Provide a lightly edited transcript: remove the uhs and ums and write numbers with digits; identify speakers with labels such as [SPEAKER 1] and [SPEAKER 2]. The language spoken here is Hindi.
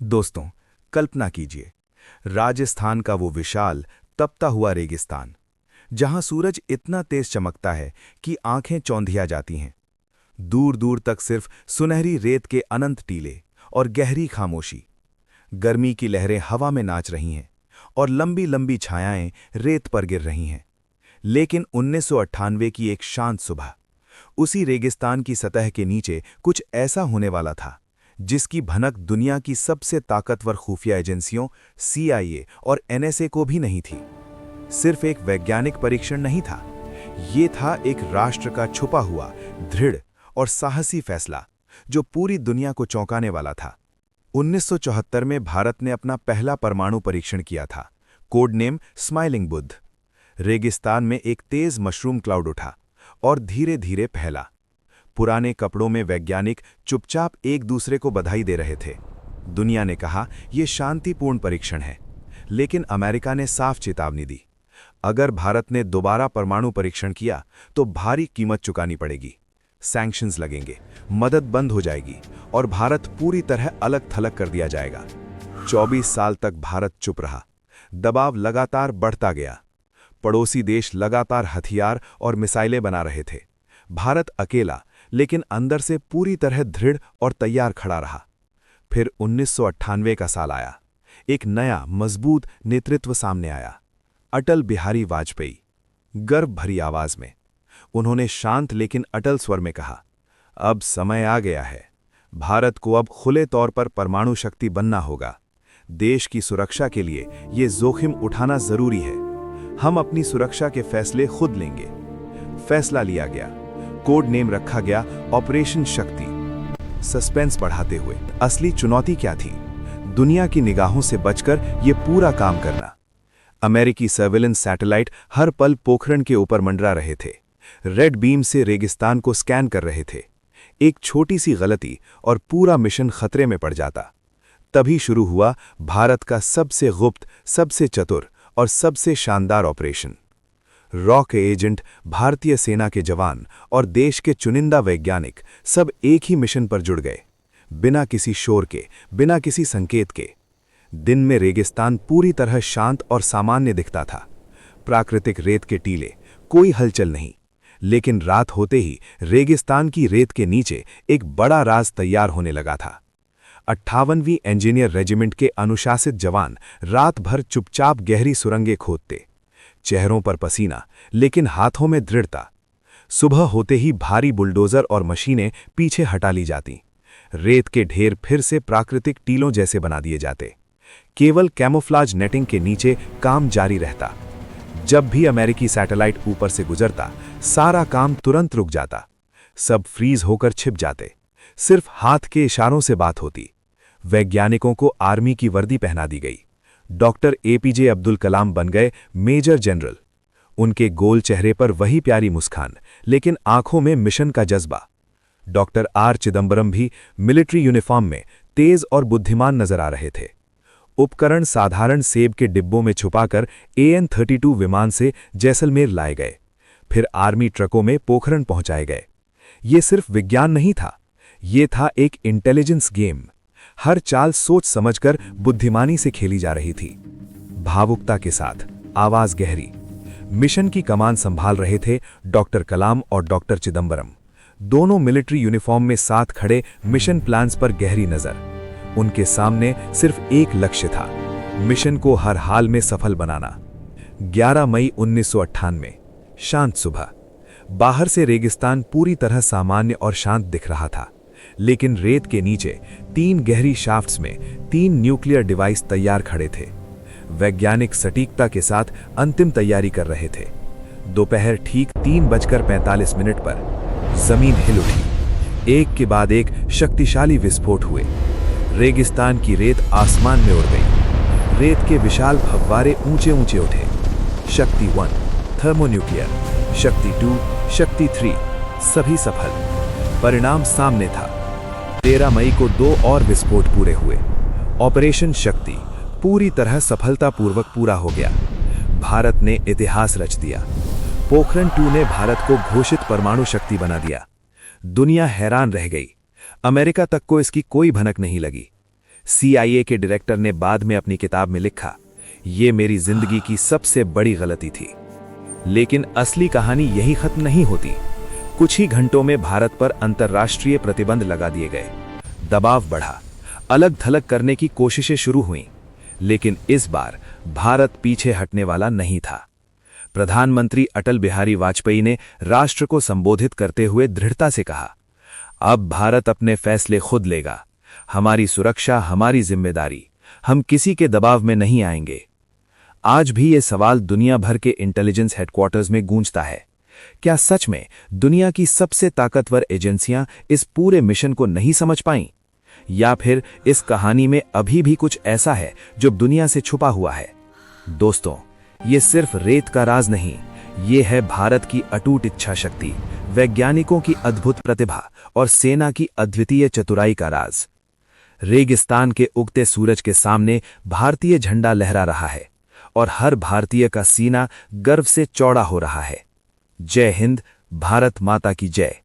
[SPEAKER 1] दोस्तों, कल्पना कीजिए, राजस्थान का वो विशाल तपता हुआ रेगिस्तान, जहां सूरज इतना तेज चमकता है कि आंखें चौंधिया जाती हैं। दूर दूर तक सिर्फ सुनहरी रेत के अनंत टीले और गहरी खामोशी। गर्मी की लहरें हवा में नाच रही हैं और लंबी लंबी छायाएं रेत पर गिर रही हैं। लेकिन 1998 की एक शांत सुबह, उसी रेगिस्तान की सतह के नीचे कुछ ऐसा होने वाला था जिसकी भनक दुनिया की सबसे ताकतवर खुफिया एजेंसियों CIA और NSA को भी नहीं थी। सिर्फ एक वैज्ञानिक परीक्षण नहीं था, ये था एक राष्ट्र का छुपा हुआ, दृढ़ और साहसी फैसला जो पूरी दुनिया को चौंकाने वाला था। 1974 में भारत ने अपना पहला परमाणु परीक्षण किया था, कोड नेम स्माइलिंग बुद्ध। रेगिस्तान में एक तेज मशरूम क्लाउड उठा और धीरे धीरे फैला। पुराने कपड़ों में वैज्ञानिक चुपचाप एक दूसरे को बधाई दे रहे थे। दुनिया ने कहा यह शांतिपूर्ण परीक्षण है, लेकिन अमेरिका ने साफ चेतावनी दी, अगर भारत ने दोबारा परमाणु परीक्षण किया तो भारी कीमत चुकानी पड़ेगी। सैंक्शंस लगेंगे, मदद बंद हो जाएगी और भारत पूरी तरह अलग थलग कर दिया जाएगा। 24 साल तक भारत चुप रहा। दबाव लगातार बढ़ता गया। पड़ोसी देश लगातार हथियार और मिसाइलें बना रहे थे। भारत अकेला, लेकिन अंदर से पूरी तरह दृढ़ और तैयार खड़ा रहा। फिर 1998 का साल आया। एक नया मजबूत नेतृत्व सामने आया, अटल बिहारी वाजपेयी। गर्व भरी आवाज में उन्होंने शांत लेकिन अटल स्वर में कहा, अब समय आ गया है। भारत को अब खुले तौर पर परमाणु शक्ति बनना होगा। देश की सुरक्षा के लिए ये जोखिम उठाना जरूरी है। हम अपनी सुरक्षा के फैसले खुद लेंगे। फैसला लिया गया, कोड नेम रखा गया ऑपरेशन शक्ति। सस्पेंस बढ़ाते हुए असली चुनौती क्या थी? दुनिया की निगाहों से बचकर यह पूरा काम करना। अमेरिकी सर्वेलेंस सैटेलाइट हर पल पोखरण के ऊपर मंडरा रहे थे, रेड बीम से रेगिस्तान को स्कैन कर रहे थे। एक छोटी सी गलती और पूरा मिशन खतरे में पड़ जाता। तभी शुरू हुआ भारत का सबसे गुप्त, सबसे चतुर और सबसे शानदार ऑपरेशन। रॉक एजेंट, भारतीय सेना के जवान और देश के चुनिंदा वैज्ञानिक सब एक ही मिशन पर जुड़ गए, बिना किसी शोर के, बिना किसी संकेत के। दिन में रेगिस्तान पूरी तरह शांत और सामान्य दिखता था। प्राकृतिक रेत के टीले, कोई हलचल नहीं। लेकिन रात होते ही रेगिस्तान की रेत के नीचे एक बड़ा राज तैयार होने लगा था। 58वीं इंजीनियर रेजिमेंट के अनुशासित जवान रात भर चुपचाप गहरी सुरंगें खोदते, चेहरों पर पसीना लेकिन हाथों में दृढ़ता। सुबह होते ही भारी बुलडोजर और मशीनें पीछे हटा ली जाती। रेत के ढेर फिर से प्राकृतिक टीलों जैसे बना दिए जाते। केवल कैमोफ्लाज नेटिंग के नीचे काम जारी रहता। जब भी अमेरिकी सैटेलाइट ऊपर से गुजरता, सारा काम तुरंत रुक जाता। सब फ्रीज होकर छिप जाते। सिर्फ हाथ के इशारों से बात होती। वैज्ञानिकों को आर्मी की वर्दी पहना दी गई। डॉक्टर APJ अब्दुल कलाम बन गए मेजर जनरल। उनके गोल चेहरे पर वही प्यारी मुस्कान, लेकिन आंखों में मिशन का जज्बा। डॉक्टर R चिदंबरम भी मिलिट्री यूनिफॉर्म में तेज और बुद्धिमान नजर आ रहे थे। उपकरण साधारण सेब के डिब्बों में छुपाकर AN-32 विमान से जैसलमेर लाए गए, फिर आर्मी ट्रकों में पोखरण पहुंचाए गए। ये सिर्फ विज्ञान नहीं था, ये था एक इंटेलिजेंस गेम। हर चाल सोच समझकर बुद्धिमानी से खेली जा रही थी। भावुकता के साथ, आवाज गहरी। मिशन की कमान संभाल रहे थे डॉक्टर कलाम और डॉक्टर चिदंबरम, दोनों मिलिट्री यूनिफॉर्म में साथ खड़े, मिशन प्लान्स पर गहरी नजर। उनके सामने सिर्फ एक लक्ष्य था, मिशन को हर हाल में सफल बनाना। 11 मई 1998, शांत सुबह। बाहर से रेगिस्तान पूरी तरह सामान्य और शांत दिख रहा था, लेकिन रेत के नीचे 3 गहरी शाफ्ट्स में 3 न्यूक्लियर डिवाइस तैयार खड़े थे। वैज्ञानिक सटीकता के साथ अंतिम तैयारी कर रहे थे। दोपहर ठीक 3:45 पर जमीन हिल उठी। एक के बाद एक शक्तिशाली विस्फोट हुए। रेगिस्तान की रेत आसमान में उड़ गई। रेत के विशाल फव्वारे ऊंचे ऊंचे उठे। शक्ति 1 थर्मोन्यूक्लियर, शक्ति 2, शक्ति 3 सभी सफल। परिणाम सामने था। 13 मई को 2 और विस्फोट पूरे हुए। ऑपरेशन शक्ति पूरी तरह सफलतापूर्वक पूरा हो गया। भारत ने इतिहास रच दिया। पोखरण 2 ने भारत को घोषित परमाणु शक्ति बना दिया। दुनिया हैरान रह गई। अमेरिका तक को इसकी कोई भनक नहीं लगी।
[SPEAKER 2] CIA के डायरेक्टर ने बाद में अपनी किताब में लिखा, ये मेरी जिंदगी की सबसे बड़ी गलती थी। लेकिन असली कहानी यही खत्म नहीं होती। कुछ ही घंटों में भारत पर अंतर्राष्ट्रीय प्रतिबंध लगा दिए गए। दबाव बढ़ा, अलग थलग करने की कोशिशें शुरू हुईं, लेकिन इस बार भारत पीछे हटने वाला नहीं था। प्रधानमंत्री अटल बिहारी वाजपेयी ने राष्ट्र को संबोधित करते हुए दृढ़ता से कहा, अब भारत अपने फैसले खुद लेगा। हमारी सुरक्षा हमारी जिम्मेदारी, हम किसी के दबाव में नहीं आएंगे। आज भी ये सवाल दुनिया भर के इंटेलिजेंस हेडक्वार्टर्स में गूंजता है। क्या सच में दुनिया की सबसे ताकतवर एजेंसियां इस पूरे मिशन को नहीं समझ पाईं? या फिर इस कहानी में अभी भी कुछ ऐसा है जो दुनिया से छुपा हुआ है? दोस्तों, ये सिर्फ रेत का राज नहीं, ये है भारत की अटूट इच्छा शक्ति, वैज्ञानिकों की अद्भुत प्रतिभा और सेना की अद्वितीय चतुराई का राज। रेगिस्तान के उगते सूरज के सामने भारतीय झंडा लहरा रहा है और हर भारतीय का सीना गर्व से चौड़ा हो रहा है। जय हिंद, भारत माता की जय।